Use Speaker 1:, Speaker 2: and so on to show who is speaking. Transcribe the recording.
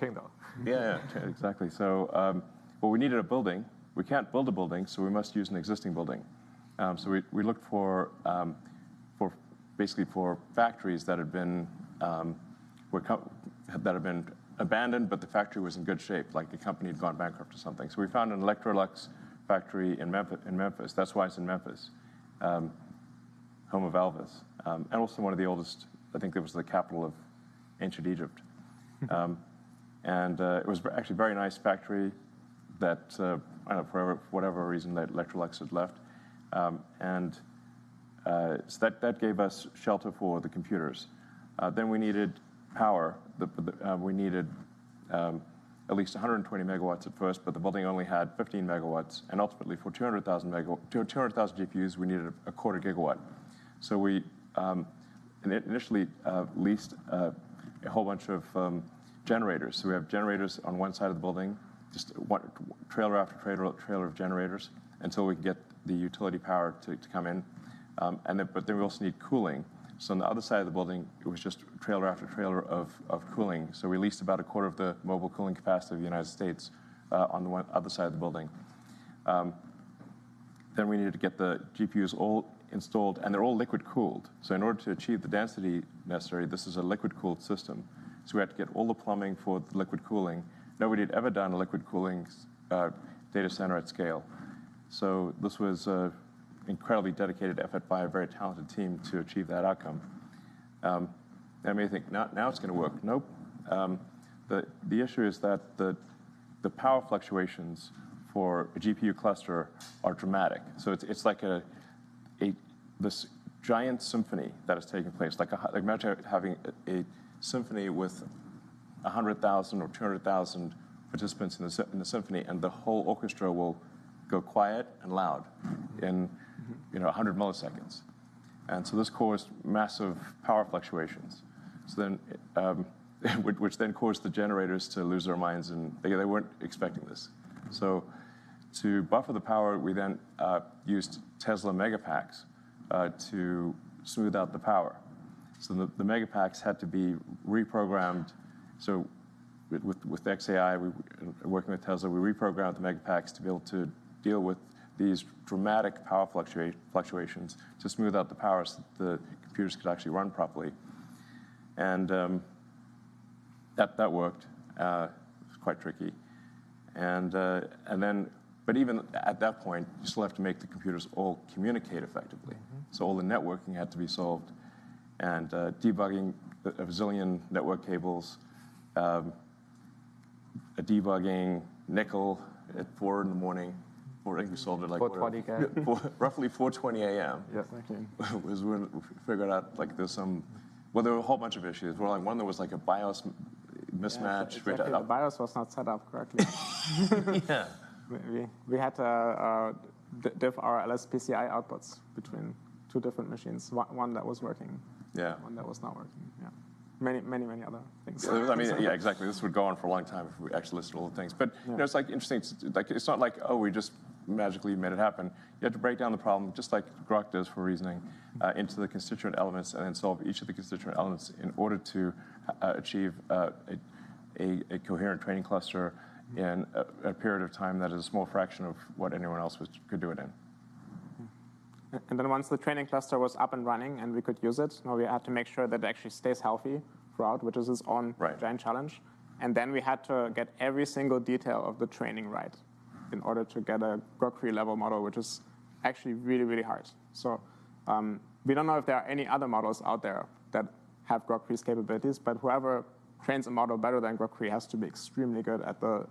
Speaker 1: though.
Speaker 2: Yeah, exactly. So, well, we needed a building. We can't build a building, so we must use an existing building. So we looked for basically for factories that had been abandoned, but the factory was in good shape, like the company had gone bankrupt or something. So we found an Electrolux factory in Memphis. That's why it's in Memphis, home of Elvis, and also one of the oldest. I think it was the capital of ancient Egypt. And it was actually a very nice factory that, I don't know, for whatever reason, that Electrolux had left. So that gave us shelter for the computers. Then we needed power. We needed at least 120 megawatts at first, but the building only had 15 megawatts. And ultimately, for 200,000 GPUs, we needed a quarter gigawatt. So we initially leased a whole bunch of generators. So we have generators on one side of the building, just one trailer after trailer of generators, until we can get the utility power to come in. But then we also need cooling. So on the other side of the building, it was just trailer after trailer of cooling. So we leased about a quarter of the mobile cooling capacity of the United States on the other side of the building. Then we needed to get the GPUs all installed, and they're all liquid cooled. So in order to achieve the density necessary, this is a liquid cooled system. So we had to get all the plumbing for the liquid cooling. Nobody had ever done a liquid cooling data center at scale. So this was an incredibly dedicated effort by a very talented team to achieve that outcome. And I may think, now it's going to work. Nope. The issue is that the power fluctuations for a GPU cluster are dramatic. So it's like this giant symphony that is taking place. Like imagine having a symphony with 100,000 or 200,000 participants in the symphony, and the whole orchestra will go quiet and loud in 100 milliseconds. And so this caused massive power fluctuations. So then, which then caused the generators to lose their minds, and they weren't expecting this. So to buffer the power, we then used Tesla megapacks to smooth out the power. So the megapacks had to be reprogrammed. So with XAI, working with Tesla, we reprogrammed the megapacks to be able to deal with these dramatic power fluctuations to smooth out the power so that the computers could actually run properly. And that worked. It was quite tricky. But even at that point, you still have to make the computers all communicate effectively. Mm-hmm. So all the networking had to be solved, and debugging a bazillion network cables, debugging nickel at 4 in the morning. I think we solved it like roughly 4:20 a.m.
Speaker 1: Yeah, okay.
Speaker 2: Was when we figured out like there were a whole bunch of issues. Well, like one there was like a BIOS mismatch.
Speaker 1: Yeah, exactly. The BIOS was not set up correctly.
Speaker 2: Yeah.
Speaker 1: We had to diff our LSPCI outputs between two different machines. One that was working.
Speaker 2: Yeah.
Speaker 1: One that was not working. Yeah. Many other things.
Speaker 2: I mean, yeah, exactly. This would go on for a long time if we actually listed all the things. But it's like interesting. It's not like, oh, we just magically made it happen. You have to break down the problem, just like Grok does for reasoning, into the constituent elements, and then solve each of the constituent elements in order to achieve a coherent training cluster in a period of time that is a small fraction of what anyone else could do it in.
Speaker 1: And then once the training cluster was up and running and we could use it, we had to make sure that it actually stays healthy throughout, which is its own giant challenge. And then we had to get every single detail of the training right in order to get a Grok3 level model, which is actually really, really hard. So we don't know if there are any other models out there that have Grok3's capabilities, but whoever trains a model better than Grok3 has to be extremely good at the